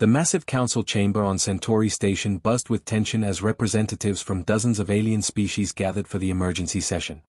The massive council chamber on Centauri Station buzzed with tension as representatives from dozens of alien species gathered for the emergency session.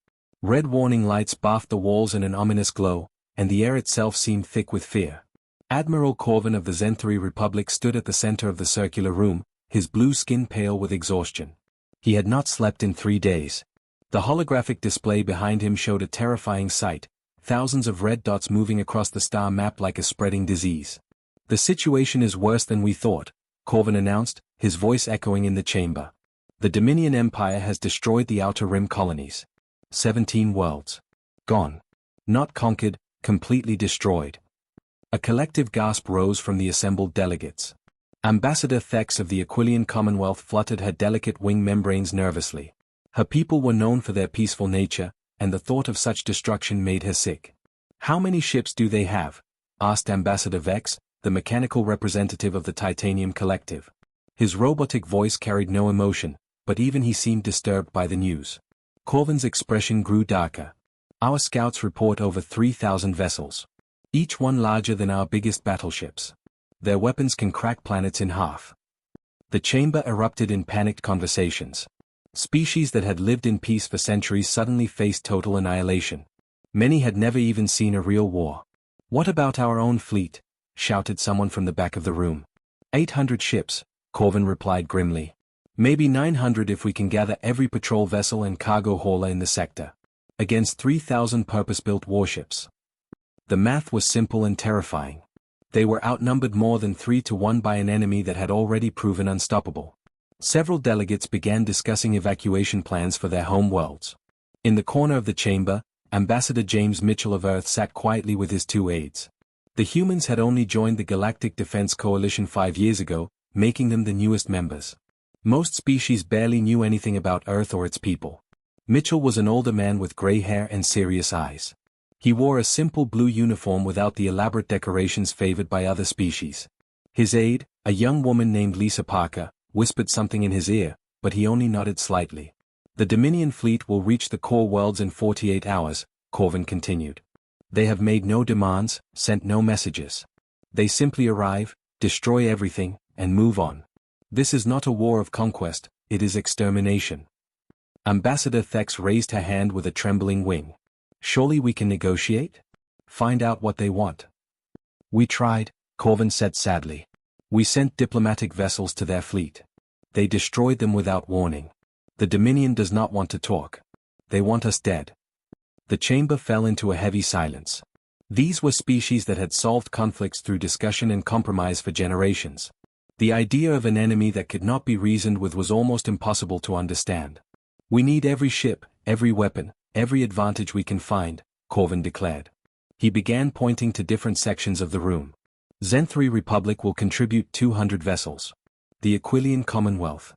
Red warning lights bathed the walls in an ominous glow, and the air itself seemed thick with fear. Admiral Corvin of the Zenthri Republic stood at the center of the circular room, his blue skin pale with exhaustion. He had not slept in 3 days. The holographic display behind him showed a terrifying sight, thousands of red dots moving across the star map like a spreading disease. "The situation is worse than we thought," Corvin announced, his voice echoing in the chamber. "The Dominion Empire has destroyed the Outer Rim colonies. 17 worlds. Gone. Not conquered, completely destroyed." A collective gasp rose from the assembled delegates. Ambassador Thex of the Aquilian Commonwealth fluttered her delicate wing membranes nervously. Her people were known for their peaceful nature, and the thought of such destruction made her sick. "How many ships do they have?" asked Ambassador Vex, the mechanical representative of the Titanium Collective. His robotic voice carried no emotion, but even he seemed disturbed by the news. Corvin's expression grew darker. "Our scouts report over 3,000 vessels. Each one larger than our biggest battleships. Their weapons can crack planets in half." The chamber erupted in panicked conversations. Species that had lived in peace for centuries suddenly faced total annihilation. Many had never even seen a real war. "What about our own fleet?" shouted someone from the back of the room. 800 ships, Corvin replied grimly. "Maybe 900 if we can gather every patrol vessel and cargo hauler in the sector. Against 3,000 purpose-built warships." The math was simple and terrifying. They were outnumbered more than 3 to 1 by an enemy that had already proven unstoppable. Several delegates began discussing evacuation plans for their home worlds. In the corner of the chamber, Ambassador James Mitchell of Earth sat quietly with his 2 aides. The humans had only joined the Galactic Defense Coalition 5 years ago, making them the newest members. Most species barely knew anything about Earth or its people. Mitchell was an older man with gray hair and serious eyes. He wore a simple blue uniform without the elaborate decorations favored by other species. His aide, a young woman named Lisa Parker, whispered something in his ear, but he only nodded slightly. "The Dominion fleet will reach the core worlds in 48 hours, Corvin continued. "They have made no demands, sent no messages. They simply arrive, destroy everything, and move on. This is not a war of conquest, it is extermination." Ambassador Thex raised her hand with a trembling wing. "Surely we can negotiate? Find out what they want." "We tried," Corvin said sadly. "We sent diplomatic vessels to their fleet. They destroyed them without warning. The Dominion does not want to talk. They want us dead." The chamber fell into a heavy silence. These were species that had solved conflicts through discussion and compromise for generations. The idea of an enemy that could not be reasoned with was almost impossible to understand. "We need every ship, every weapon, every advantage we can find," Corvin declared. He began pointing to different sections of the room. "Zenthri Republic will contribute 200 vessels. The Aquilian Commonwealth.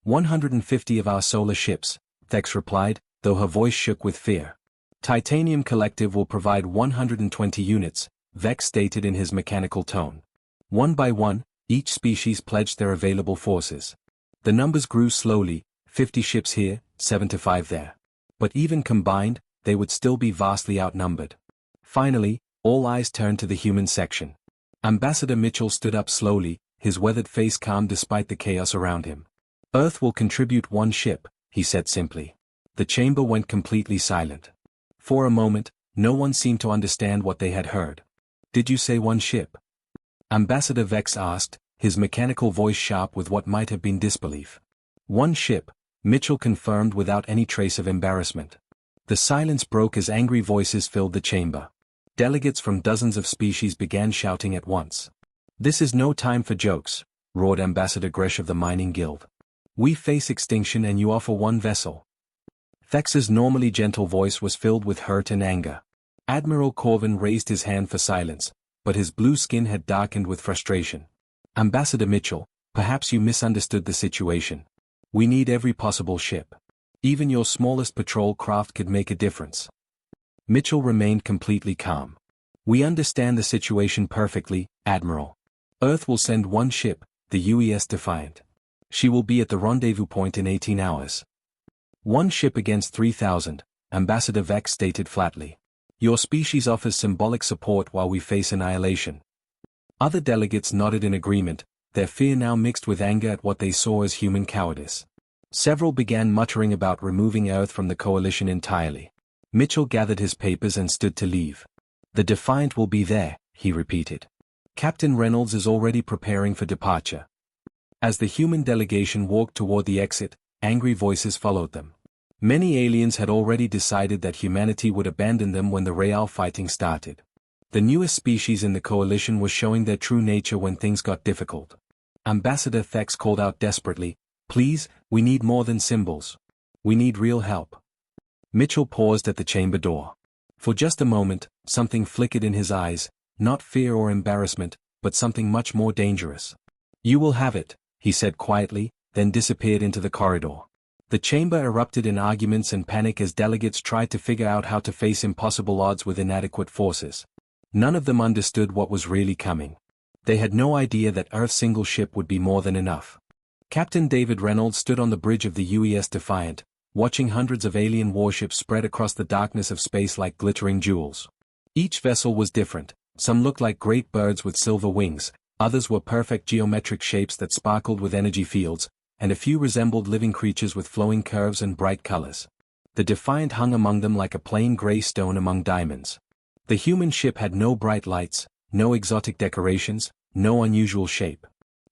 150 of our solar ships," Thex replied, though her voice shook with fear. "Titanium Collective will provide 120 units, Vex stated in his mechanical tone. One by one, each species pledged their available forces. The numbers grew slowly, 50 ships here, 75 there. But even combined, they would still be vastly outnumbered. Finally, all eyes turned to the human section. Ambassador Mitchell stood up slowly, his weathered face calm despite the chaos around him. "Earth will contribute 1 ship," he said simply. The chamber went completely silent. For a moment, no one seemed to understand what they had heard. "Did you say 1 ship?" Ambassador Vex asked, his mechanical voice sharp with what might have been disbelief. 1 ship, Mitchell confirmed without any trace of embarrassment. The silence broke as angry voices filled the chamber. Delegates from dozens of species began shouting at once. "This is no time for jokes," roared Ambassador Gresh of the Mining Guild. "We face extinction and you offer 1 vessel." Thex's normally gentle voice was filled with hurt and anger. Admiral Corvin raised his hand for silence, but his blue skin had darkened with frustration. "Ambassador Mitchell, perhaps you misunderstood the situation. We need every possible ship. Even your smallest patrol craft could make a difference." Mitchell remained completely calm. "We understand the situation perfectly, Admiral. Earth will send 1 ship, the UES Defiant. She will be at the rendezvous point in 18 hours. 1 ship against 3,000, Ambassador Vex stated flatly. Your species offers symbolic support while we face annihilation." Other delegates nodded in agreement, their fear now mixed with anger at what they saw as human cowardice. Several began muttering about removing Earth from the coalition entirely. Mitchell gathered his papers and stood to leave. The Defiant will be there, he repeated. Captain Reynolds is already preparing for departure. As the human delegation walked toward the exit, angry voices followed them. Many aliens had already decided that humanity would abandon them when the real fighting started. The newest species in the coalition was showing their true nature when things got difficult. Ambassador Thex called out desperately, "Please, we need more than symbols. We need real help." Mitchell paused at the chamber door. For just a moment, something flickered in his eyes, not fear or embarrassment, but something much more dangerous. "You will have it," he said quietly, then disappeared into the corridor. The chamber erupted in arguments and panic as delegates tried to figure out how to face impossible odds with inadequate forces. None of them understood what was really coming. They had no idea that Earth's single ship would be more than enough. Captain David Reynolds stood on the bridge of the UES Defiant, watching hundreds of alien warships spread across the darkness of space like glittering jewels. Each vessel was different. Some looked like great birds with silver wings, others were perfect geometric shapes that sparkled with energy fields, and a few resembled living creatures with flowing curves and bright colors. The Defiant hung among them like a plain gray stone among diamonds. The human ship had no bright lights, no exotic decorations, no unusual shape.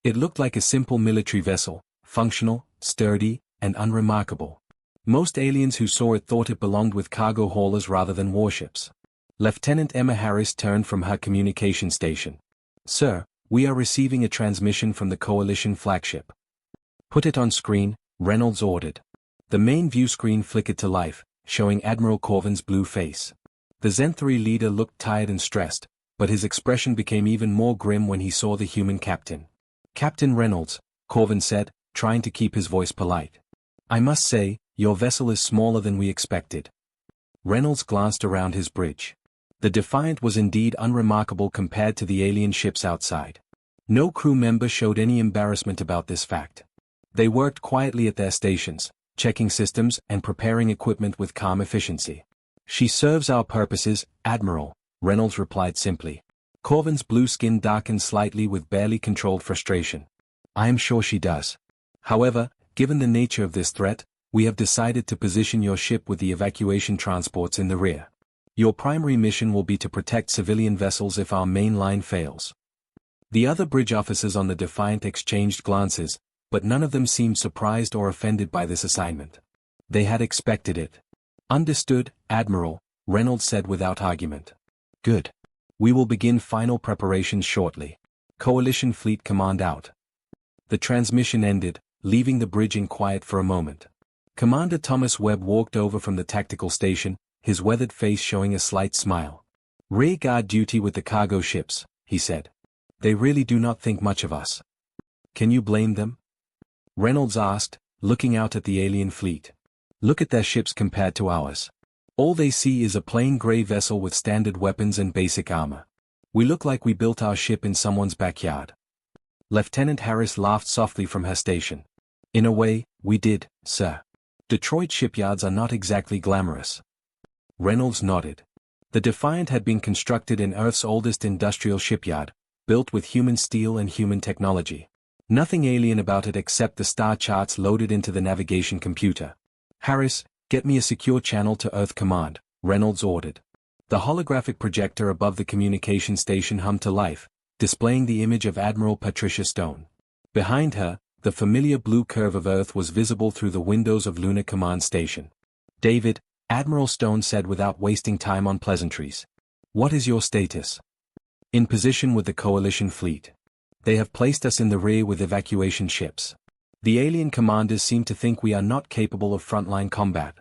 It looked like a simple military vessel, functional, sturdy, and unremarkable. Most aliens who saw it thought it belonged with cargo haulers rather than warships. Lieutenant Emma Harris turned from her communication station. "Sir, we are receiving a transmission from the Coalition flagship." "Put it on screen," Reynolds ordered. The main view screen flickered to life, showing Admiral Corvin's blue face. The Zenthari leader looked tired and stressed, but his expression became even more grim when he saw the human captain. "Captain Reynolds," Corvin said, trying to keep his voice polite. "I must say, your vessel is smaller than we expected." Reynolds glanced around his bridge. The Defiant was indeed unremarkable compared to the alien ships outside. No crew member showed any embarrassment about this fact. They worked quietly at their stations, checking systems and preparing equipment with calm efficiency. "She serves our purposes, Admiral," Reynolds replied simply. Corvin's blue skin darkened slightly with barely controlled frustration. "I am sure she does. However, given the nature of this threat, we have decided to position your ship with the evacuation transports in the rear. Your primary mission will be to protect civilian vessels if our main line fails." The other bridge officers on the Defiant exchanged glances, but none of them seemed surprised or offended by this assignment. They had expected it. "Understood, Admiral," Reynolds said without argument. "Good. We will begin final preparations shortly. Coalition Fleet Command out." The transmission ended, leaving the bridge in quiet for a moment. Commander Thomas Webb walked over from the tactical station, his weathered face showing a slight smile. "Rear guard duty with the cargo ships," he said. "They really do not think much of us." "Can you blame them?" Reynolds asked, looking out at the alien fleet. "Look at their ships compared to ours. All they see is a plain gray vessel with standard weapons and basic armor. We look like we built our ship in someone's backyard." Lieutenant Harris laughed softly from her station. "In a way, we did, sir. Detroit shipyards are not exactly glamorous." Reynolds nodded. The Defiant had been constructed in Earth's oldest industrial shipyard, built with human steel and human technology. Nothing alien about it except the star charts loaded into the navigation computer. "Harris, get me a secure channel to Earth Command," Reynolds ordered. The holographic projector above the communication station hummed to life, displaying the image of Admiral Patricia Stone. Behind her, the familiar blue curve of Earth was visible through the windows of Lunar Command Station. "David," Admiral Stone said without wasting time on pleasantries. "What is your status?" "In position with the Coalition fleet. They have placed us in the rear with evacuation ships. The alien commanders seem to think we are not capable of frontline combat."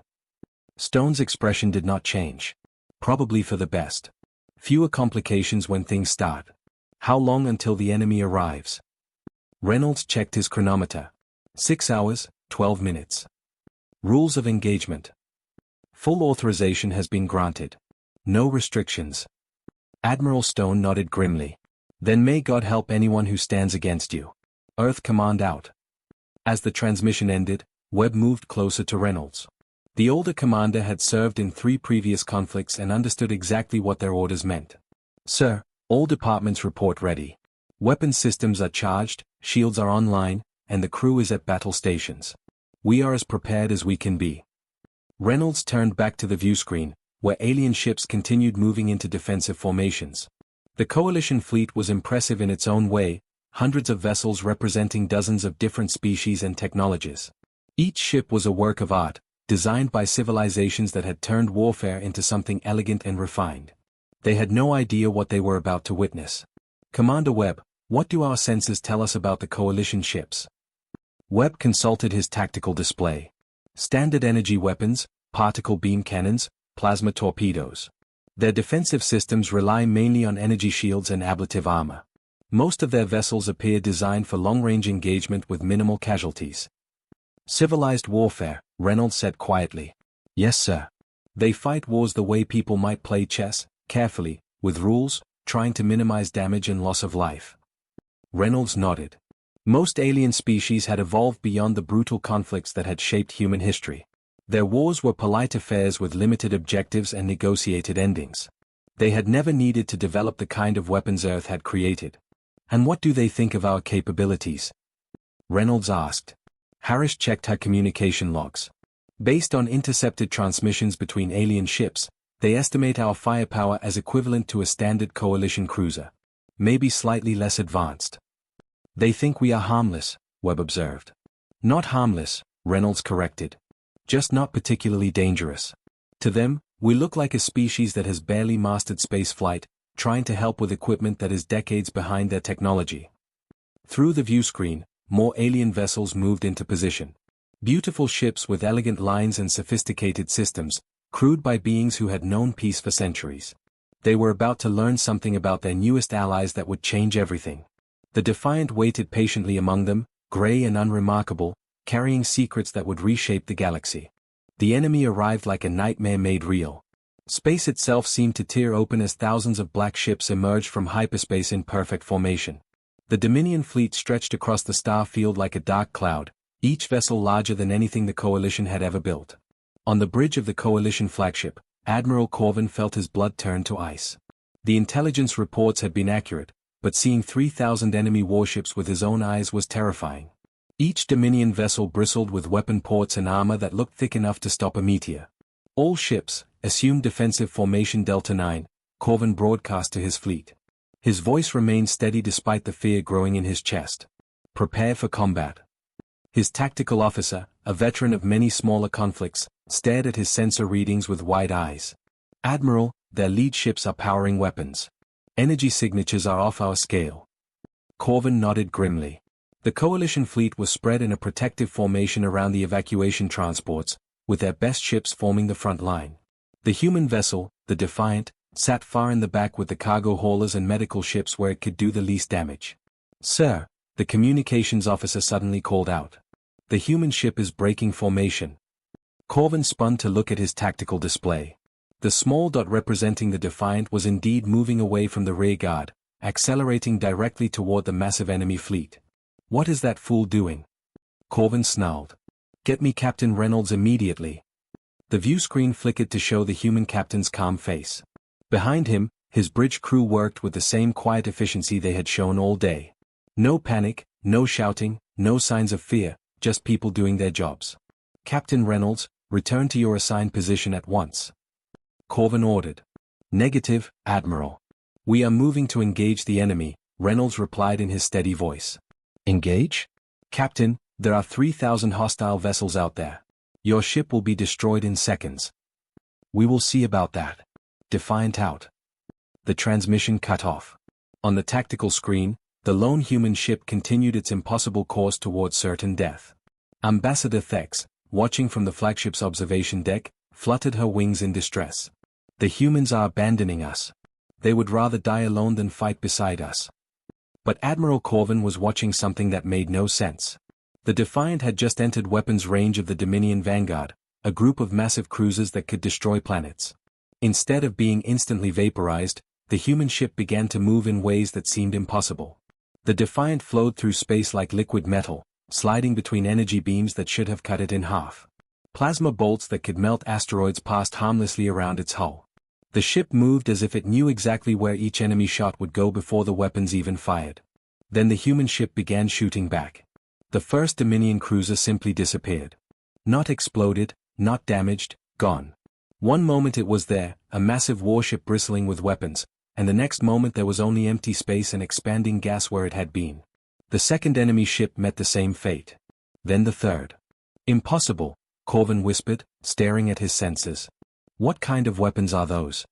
Stone's expression did not change. "Probably for the best. Fewer complications when things start. How long until the enemy arrives?" Reynolds checked his chronometer. 6 hours, 12 minutes. "Rules of engagement. Full authorization has been granted. No restrictions." Admiral Stone nodded grimly. "Then may God help anyone who stands against you. Earth Command out." As the transmission ended, Webb moved closer to Reynolds. The older commander had served in 3 previous conflicts and understood exactly what their orders meant. "Sir, all departments report ready. Weapon systems are charged, shields are online, and the crew is at battle stations. We are as prepared as we can be. Reynolds turned back to the view screen, where alien ships continued moving into defensive formations. The Coalition fleet was impressive in its own way, hundreds of vessels representing dozens of different species and technologies. Each ship was a work of art, designed by civilizations that had turned warfare into something elegant and refined. They had no idea what they were about to witness. Commander Webb, what do our sensors tell us about the Coalition ships? Webb consulted his tactical display. Standard energy weapons, particle beam cannons, plasma torpedoes. Their defensive systems rely mainly on energy shields and ablative armor. Most of their vessels appear designed for long-range engagement with minimal casualties. Civilized warfare, Reynolds said quietly. Yes, sir. They fight wars the way people might play chess, carefully, with rules, trying to minimize damage and loss of life. Reynolds nodded. Most alien species had evolved beyond the brutal conflicts that had shaped human history. Their wars were polite affairs with limited objectives and negotiated endings. They had never needed to develop the kind of weapons Earth had created. And what do they think of our capabilities? Reynolds asked. Harris checked her communication logs. Based on intercepted transmissions between alien ships, they estimate our firepower as equivalent to a standard Coalition cruiser. Maybe slightly less advanced. They think we are harmless, Webb observed. Not harmless, Reynolds corrected. Just not particularly dangerous. To them, we look like a species that has barely mastered spaceflight, trying to help with equipment that is decades behind their technology. Through the view screen, more alien vessels moved into position. Beautiful ships with elegant lines and sophisticated systems, crewed by beings who had known peace for centuries. They were about to learn something about their newest allies that would change everything. The Defiant waited patiently among them, gray and unremarkable, carrying secrets that would reshape the galaxy. The enemy arrived like a nightmare made real. Space itself seemed to tear open as thousands of black ships emerged from hyperspace in perfect formation. The Dominion fleet stretched across the star field like a dark cloud, each vessel larger than anything the Coalition had ever built. On the bridge of the Coalition flagship, Admiral Corvin felt his blood turn to ice. The intelligence reports had been accurate, but seeing 3,000 enemy warships with his own eyes was terrifying. Each Dominion vessel bristled with weapon ports and armor that looked thick enough to stop a meteor. All ships, assume defensive formation Delta 9, Corvin broadcast to his fleet. His voice remained steady despite the fear growing in his chest. Prepare for combat. His tactical officer, a veteran of many smaller conflicts, stared at his sensor readings with wide eyes. Admiral, their lead ships are powering weapons. Energy signatures are off our scale. Corvin nodded grimly. The Coalition fleet was spread in a protective formation around the evacuation transports, with their best ships forming the front line. The human vessel, the Defiant, sat far in the back with the cargo haulers and medical ships where it could do the least damage. Sir, the communications officer suddenly called out. The human ship is breaking formation. Corvin spun to look at his tactical display. The small dot representing the Defiant was indeed moving away from the rear guard, accelerating directly toward the massive enemy fleet. What is that fool doing? Corvin snarled. Get me Captain Reynolds immediately. The view screen flickered to show the human captain's calm face. Behind him, his bridge crew worked with the same quiet efficiency they had shown all day. No panic, no shouting, no signs of fear, just people doing their jobs. Captain Reynolds, return to your assigned position at once. Corvin ordered. Negative, Admiral. We are moving to engage the enemy, Reynolds replied in his steady voice. Engage? Captain, there are 3,000 hostile vessels out there. Your ship will be destroyed in seconds. We will see about that. Defiant out. The transmission cut off. On the tactical screen, the lone human ship continued its impossible course towards certain death. Ambassador Thex, watching from the flagship's observation deck, fluttered her wings in distress. The humans are abandoning us. They would rather die alone than fight beside us. But Admiral Corvin was watching something that made no sense. The Defiant had just entered weapons range of the Dominion Vanguard, a group of massive cruisers that could destroy planets. Instead of being instantly vaporized, the human ship began to move in ways that seemed impossible. The Defiant flowed through space like liquid metal, sliding between energy beams that should have cut it in half. Plasma bolts that could melt asteroids passed harmlessly around its hull. The ship moved as if it knew exactly where each enemy shot would go before the weapons even fired. Then the human ship began shooting back. The first Dominion cruiser simply disappeared. Not exploded, not damaged, gone. One moment it was there, a massive warship bristling with weapons, and the next moment there was only empty space and expanding gas where it had been. The second enemy ship met the same fate. Then the third. Impossible, Corvin whispered, staring at his sensors. What kind of weapons are those?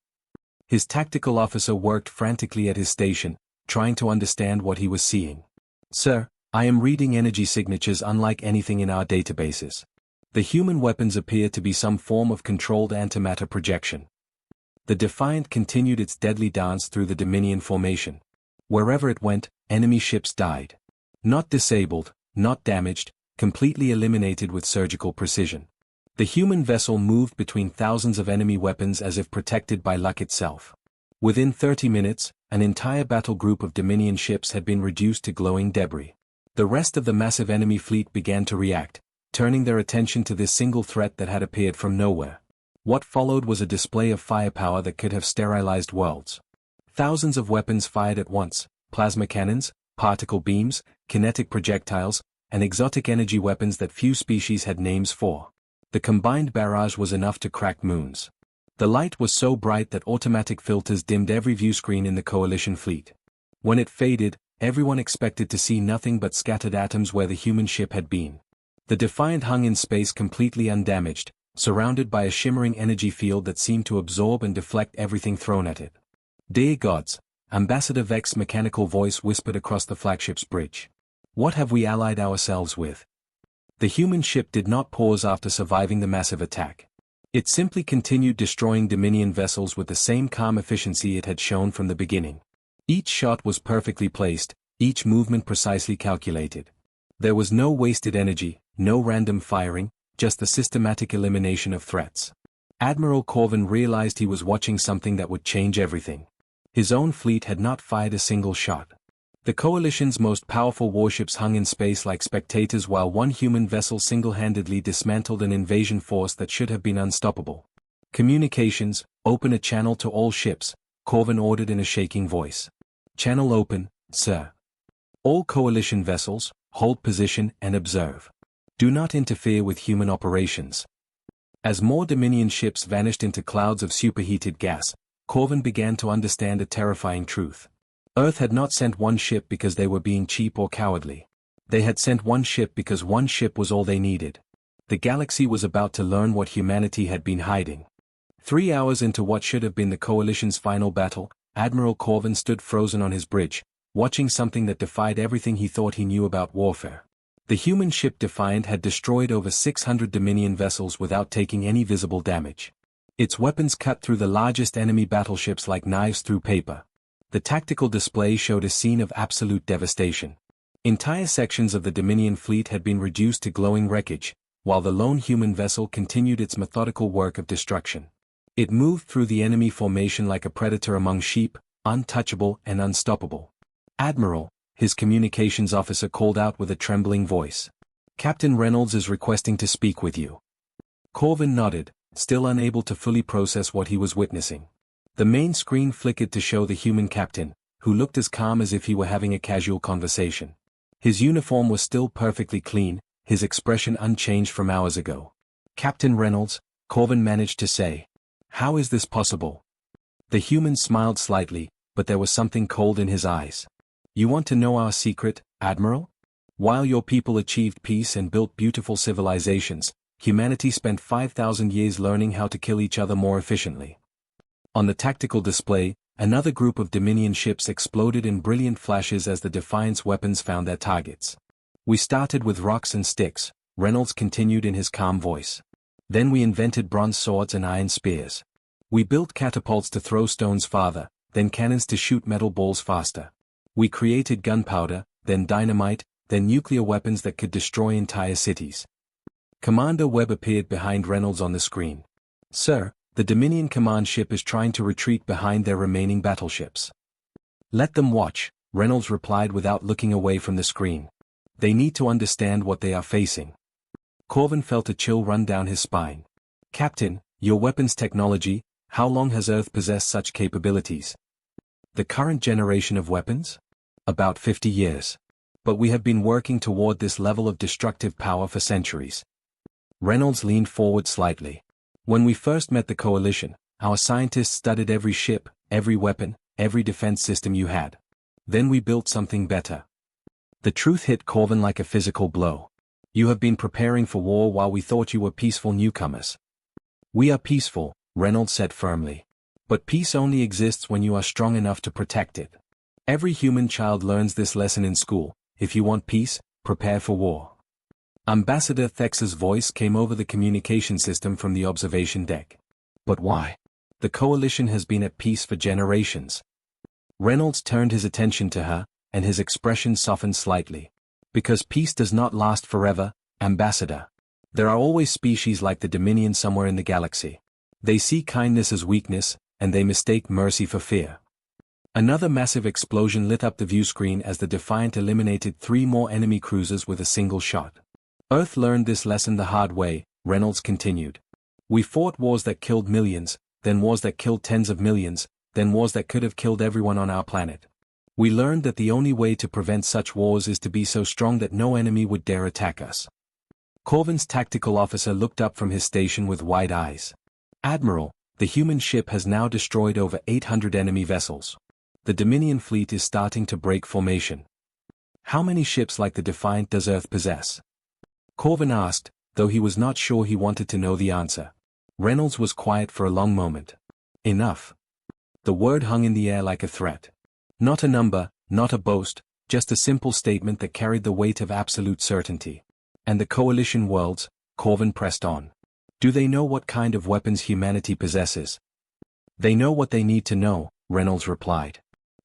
His tactical officer worked frantically at his station, trying to understand what he was seeing. Sir, I am reading energy signatures unlike anything in our databases. The human weapons appear to be some form of controlled antimatter projection. The Defiant continued its deadly dance through the Dominion formation. Wherever it went, enemy ships died. Not disabled, not damaged, completely eliminated with surgical precision. The human vessel moved between thousands of enemy weapons as if protected by luck itself. Within 30 minutes, an entire battle group of Dominion ships had been reduced to glowing debris. The rest of the massive enemy fleet began to react, turning their attention to this single threat that had appeared from nowhere. What followed was a display of firepower that could have sterilized worlds. Thousands of weapons fired at once, plasma cannons, particle beams, kinetic projectiles, and exotic energy weapons that few species had names for. The combined barrage was enough to crack moons. The light was so bright that automatic filters dimmed every view screen in the Coalition fleet. When it faded, everyone expected to see nothing but scattered atoms where the human ship had been. The Defiant hung in space completely undamaged, surrounded by a shimmering energy field that seemed to absorb and deflect everything thrown at it. Dear gods, Ambassador Vex's mechanical voice whispered across the flagship's bridge. What have we allied ourselves with? The human ship did not pause after surviving the massive attack. It simply continued destroying Dominion vessels with the same calm efficiency it had shown from the beginning. Each shot was perfectly placed, each movement precisely calculated. There was no wasted energy, no random firing, just the systematic elimination of threats. Admiral Corvin realized he was watching something that would change everything. His own fleet had not fired a single shot. The Coalition's most powerful warships hung in space like spectators while one human vessel single-handedly dismantled an invasion force that should have been unstoppable. Communications, open a channel to all ships, Corvin ordered in a shaking voice. Channel open, sir. All Coalition vessels, hold position and observe. Do not interfere with human operations. As more Dominion ships vanished into clouds of superheated gas, Corvin began to understand a terrifying truth. Earth had not sent one ship because they were being cheap or cowardly. They had sent one ship because one ship was all they needed. The galaxy was about to learn what humanity had been hiding. 3 hours into what should have been the Coalition's final battle, Admiral Corvin stood frozen on his bridge, watching something that defied everything he thought he knew about warfare. The human ship Defiant had destroyed over 600 Dominion vessels without taking any visible damage. Its weapons cut through the largest enemy battleships like knives through paper. The tactical display showed a scene of absolute devastation. Entire sections of the Dominion fleet had been reduced to glowing wreckage, while the lone human vessel continued its methodical work of destruction. It moved through the enemy formation like a predator among sheep, untouchable and unstoppable. Admiral, his communications officer called out with a trembling voice. Captain Reynolds is requesting to speak with you. Corvin nodded, still unable to fully process what he was witnessing. The main screen flickered to show the human captain, who looked as calm as if he were having a casual conversation. His uniform was still perfectly clean, his expression unchanged from hours ago. Captain Reynolds, Corvin managed to say. How is this possible? The human smiled slightly, but there was something cold in his eyes. You want to know our secret, Admiral? While your people achieved peace and built beautiful civilizations, humanity spent 5,000 years learning how to kill each other more efficiently. On the tactical display, another group of Dominion ships exploded in brilliant flashes as the Defiant's weapons found their targets. We started with rocks and sticks, Reynolds continued in his calm voice. Then we invented bronze swords and iron spears. We built catapults to throw stones farther, then cannons to shoot metal balls faster. We created gunpowder, then dynamite, then nuclear weapons that could destroy entire cities. Commander Webb appeared behind Reynolds on the screen. Sir, the Dominion command ship is trying to retreat behind their remaining battleships. Let them watch, Reynolds replied without looking away from the screen. They need to understand what they are facing. Corvin felt a chill run down his spine. Captain, your weapons technology, how long has Earth possessed such capabilities? The current generation of weapons? About 50 years. But we have been working toward this level of destructive power for centuries. Reynolds leaned forward slightly. When we first met the Coalition, our scientists studied every ship, every weapon, every defense system you had. Then we built something better. The truth hit Corvin like a physical blow. You have been preparing for war while we thought you were peaceful newcomers. We are peaceful, Reynolds said firmly. But peace only exists when you are strong enough to protect it. Every human child learns this lesson in school. If you want peace, prepare for war. Ambassador Thex's voice came over the communication system from the observation deck. But why? The Coalition has been at peace for generations. Reynolds turned his attention to her, and his expression softened slightly. Because peace does not last forever, Ambassador. There are always species like the Dominion somewhere in the galaxy. They see kindness as weakness, and they mistake mercy for fear. Another massive explosion lit up the view screen as the Defiant eliminated 3 more enemy cruisers with a single shot. Earth learned this lesson the hard way, Reynolds continued. We fought wars that killed millions, then wars that killed tens of millions, then wars that could have killed everyone on our planet. We learned that the only way to prevent such wars is to be so strong that no enemy would dare attack us. Corvin's tactical officer looked up from his station with wide eyes. Admiral, the human ship has now destroyed over 800 enemy vessels. The Dominion fleet is starting to break formation. How many ships like the Defiant does Earth possess? Corvin asked, though he was not sure he wanted to know the answer. Reynolds was quiet for a long moment. Enough. The word hung in the air like a threat. Not a number, not a boast, just a simple statement that carried the weight of absolute certainty. And the Coalition worlds, Corvin pressed on. Do they know what kind of weapons humanity possesses? They know what they need to know, Reynolds replied.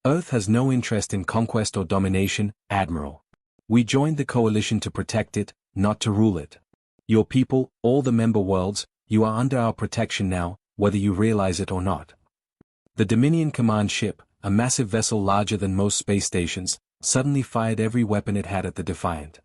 Earth has no interest in conquest or domination, Admiral. We joined the Coalition to protect it, not to rule it. Your people, all the member worlds, you are under our protection now, whether you realize it or not. The Dominion command ship, a massive vessel larger than most space stations, suddenly fired every weapon it had at the Defiant.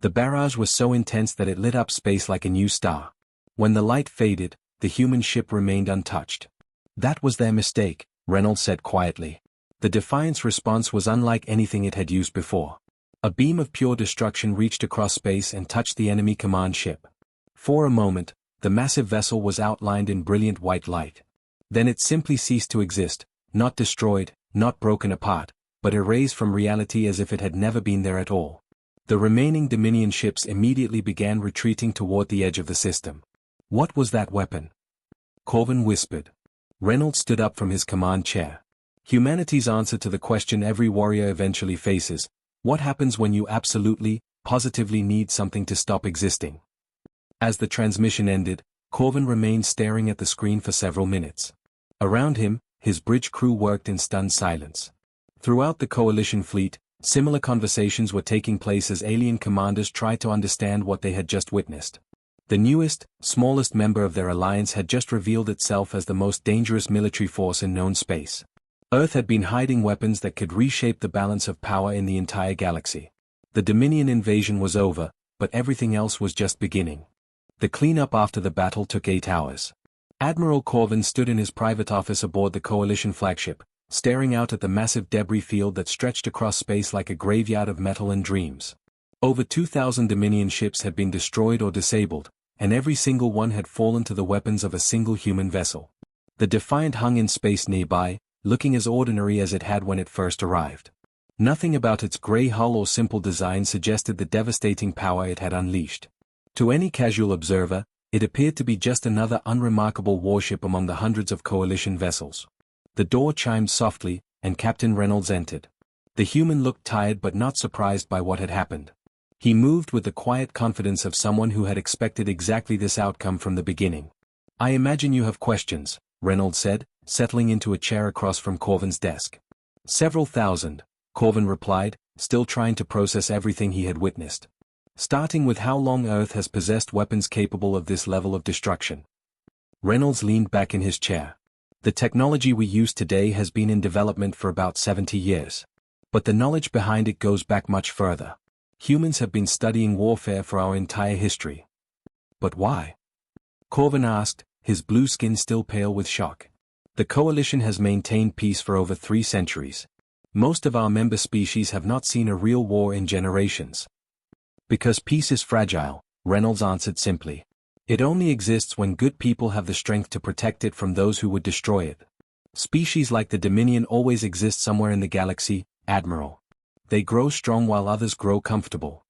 The barrage was so intense that it lit up space like a new star. When the light faded, the human ship remained untouched. That was their mistake, Reynolds said quietly. The Defiant's response was unlike anything it had used before. A beam of pure destruction reached across space and touched the enemy command ship. For a moment, the massive vessel was outlined in brilliant white light. Then it simply ceased to exist, not destroyed, not broken apart, but erased from reality as if it had never been there at all. The remaining Dominion ships immediately began retreating toward the edge of the system. What was that weapon? Corvin whispered. Reynolds stood up from his command chair. Humanity's answer to the question every warrior eventually faces: what happens when you absolutely, positively need something to stop existing? As the transmission ended, Corvin remained staring at the screen for several minutes. Around him, his bridge crew worked in stunned silence. Throughout the Coalition fleet, similar conversations were taking place as alien commanders tried to understand what they had just witnessed. The newest, smallest member of their alliance had just revealed itself as the most dangerous military force in known space. Earth had been hiding weapons that could reshape the balance of power in the entire galaxy. The Dominion invasion was over, but everything else was just beginning. The cleanup after the battle took 8 hours. Admiral Corvin stood in his private office aboard the Coalition flagship, staring out at the massive debris field that stretched across space like a graveyard of metal and dreams. Over 2,000 Dominion ships had been destroyed or disabled, and every single one had fallen to the weapons of a single human vessel. The Defiant hung in space nearby, looking as ordinary as it had when it first arrived. Nothing about its grey hull or simple design suggested the devastating power it had unleashed. To any casual observer, it appeared to be just another unremarkable warship among the hundreds of Coalition vessels. The door chimed softly, and Captain Reynolds entered. The human looked tired but not surprised by what had happened. He moved with the quiet confidence of someone who had expected exactly this outcome from the beginning. I imagine you have questions, Reynolds said, settling into a chair across from Corvin's desk. Several thousand, Corvin replied, still trying to process everything he had witnessed. Starting with how long Earth has possessed weapons capable of this level of destruction. Reynolds leaned back in his chair. The technology we use today has been in development for about 70 years. But the knowledge behind it goes back much further. Humans have been studying warfare for our entire history. But why? Corvin asked, his blue skin still pale with shock. The Coalition has maintained peace for over 3 centuries. Most of our member species have not seen a real war in generations. Because peace is fragile, Reynolds answered simply. It only exists when good people have the strength to protect it from those who would destroy it. Species like the Dominion always exist somewhere in the galaxy, Admiral. They grow strong while others grow comfortable.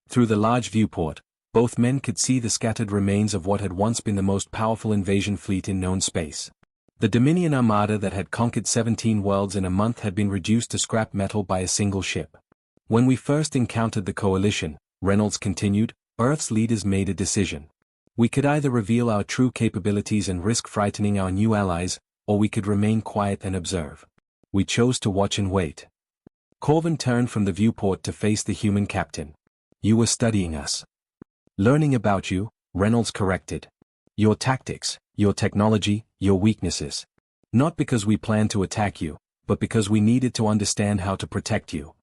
Through the large viewport, both men could see the scattered remains of what had once been the most powerful invasion fleet in known space. The Dominion armada that had conquered 17 worlds in a month had been reduced to scrap metal by a single ship. When we first encountered the Coalition, Reynolds continued, Earth's leaders made a decision. We could either reveal our true capabilities and risk frightening our new allies, or we could remain quiet and observe. We chose to watch and wait. Corvin turned from the viewport to face the human captain. You were studying us. Learning about you, Reynolds corrected. Your tactics, your technology, your weaknesses. Not because we planned to attack you, but because we needed to understand how to protect you.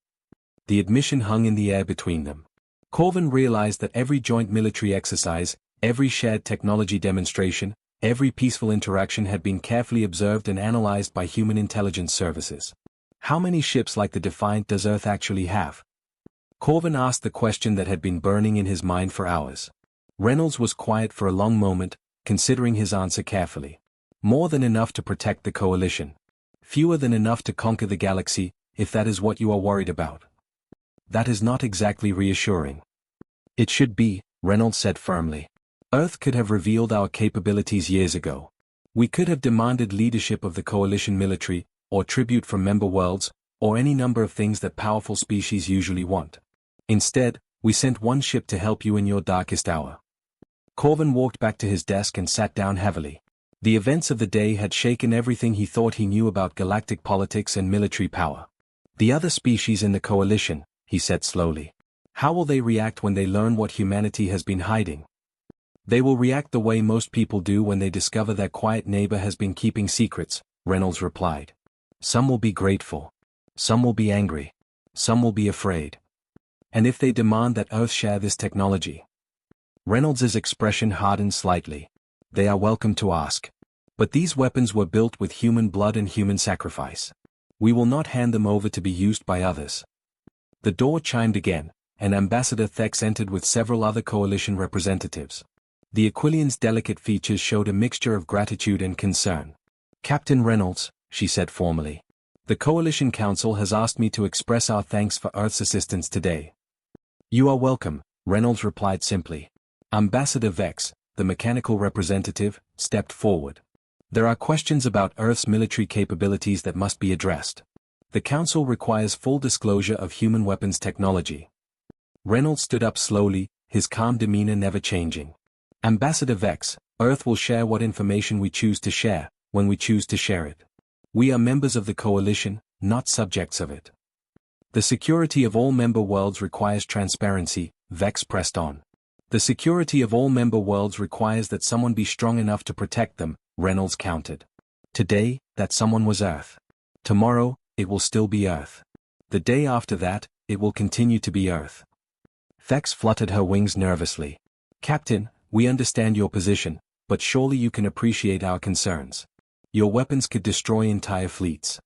The admission hung in the air between them. Corvin realized that every joint military exercise, every shared technology demonstration, every peaceful interaction had been carefully observed and analyzed by human intelligence services. How many ships like the Defiant does Earth actually have? Corvin asked the question that had been burning in his mind for hours. Reynolds was quiet for a long moment, considering his answer carefully. More than enough to protect the Coalition. Fewer than enough to conquer the galaxy, if that is what you are worried about. That is not exactly reassuring. It should be, Reynolds said firmly. Earth could have revealed our capabilities years ago. We could have demanded leadership of the Coalition military, or tribute from member worlds, or any number of things that powerful species usually want. Instead, we sent one ship to help you in your darkest hour. Corvin walked back to his desk and sat down heavily. The events of the day had shaken everything he thought he knew about galactic politics and military power. The other species in the Coalition, he said slowly. How will they react when they learn what humanity has been hiding? They will react the way most people do when they discover their quiet neighbor has been keeping secrets, Reynolds replied. Some will be grateful. Some will be angry. Some will be afraid. And if they demand that Earth share this technology? Reynolds's expression hardened slightly. They are welcome to ask. But these weapons were built with human blood and human sacrifice. We will not hand them over to be used by others. The door chimed again, and Ambassador Thex entered with several other Coalition representatives. The Aquilian's delicate features showed a mixture of gratitude and concern. Captain Reynolds, she said formally. The Coalition Council has asked me to express our thanks for Earth's assistance today. You are welcome, Reynolds replied simply. Ambassador Vex, the mechanical representative, stepped forward. There are questions about Earth's military capabilities that must be addressed. The Council requires full disclosure of human weapons technology. Reynolds stood up slowly, his calm demeanor never changing. Ambassador Vex, Earth will share what information we choose to share, when we choose to share it. We are members of the Coalition, not subjects of it. The security of all member worlds requires transparency, Vex pressed on. The security of all member worlds requires that someone be strong enough to protect them, Reynolds countered. Today, that someone was Earth. Tomorrow, it will still be Earth. The day after that, it will continue to be Earth. Vex fluttered her wings nervously. Captain, we understand your position, but surely you can appreciate our concerns. Your weapons could destroy entire fleets.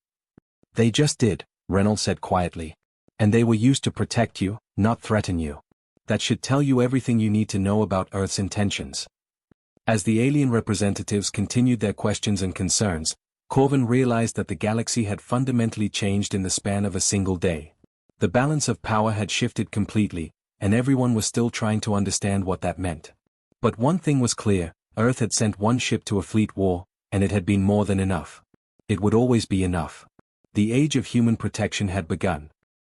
They just did, Reynolds said quietly. And they were used to protect you, not threaten you. That should tell you everything you need to know about Earth's intentions. As the alien representatives continued their questions and concerns, Corvin realized that the galaxy had fundamentally changed in the span of a single day. The balance of power had shifted completely, and everyone was still trying to understand what that meant. But one thing was clear, Earth had sent one ship to a fleet war, and it had been more than enough. It would always be enough. The age of human protection had begun.